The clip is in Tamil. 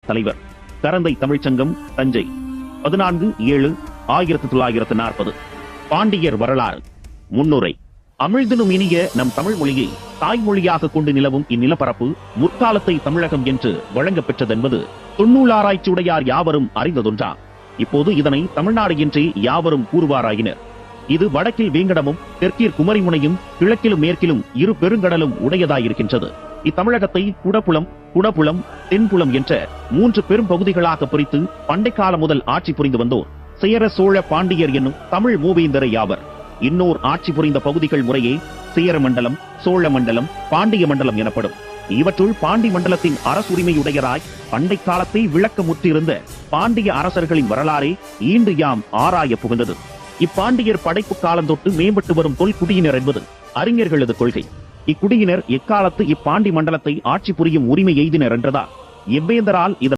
தலைவர். கரந்தை தமிழ்ச்சங்கம், தஞ்சை, 14/7/1940. பாண்டியர் வரலாறு. முன்னுரை. அமிழ்தினும் இனிய நம் தமிழ் மொழியை தாய்மொழியாக கொண்டு நிலவும் இந்நிலப்பரப்பு முற்காலத்தை தமிழகம் என்று வழங்கப் பெற்றதென்பது தொன்னூலாராய்ச்சியுடையார் யாவரும் அறிந்ததொன்றா. இப்போது இதனை தமிழ்நாடு என்றே யாவரும் கூறுவாராயினர். இது வடக்கில் வேங்கடமும் தெற்கிற் குமரிமுனையும் கிழக்கிலும் மேற்கிலும் இரு பெருங்கடலும் உடையதாயிருக்கின்றது. இத்தமிழகத்தை குடப்புலம், குணப்புலம், தென்புலம் என்ற 3 பெரும் பகுதிகளாக பிரித்து பண்டை காலம் முதல் ஆட்சி புரிந்து வந்தோர் சேர, சோழ, பாண்டியர் என்னும் தமிழ் மூவேந்தரை யாவர். இன்னோர் ஆட்சி புரிந்த பகுதிகள் முறையே சேர மண்டலம், சோழ மண்டலம், பாண்டிய மண்டலம் எனப்படும். இவற்றுள் பாண்டி மண்டலத்தின் அரசுரிமையுடையராய் பண்டை காலத்தை விளக்க முற்றிருந்த பாண்டிய அரசர்களின் வரலாறே ஈண்டு யாம் ஆராய புகுந்தது. இப்பாண்டியர் படைப்பு காலம் தொட்டு மேம்பட்டு வரும் தொல்குடியினர் என்பது அறிஞர்களது கொள்கை. இக்குடியினர் எக்காலத்து இப்பாண்டி மண்டலத்தை ஆட்சி புரியும் உரிமை எய்தினர் என்றதா எவ்வேந்தரால் இதன்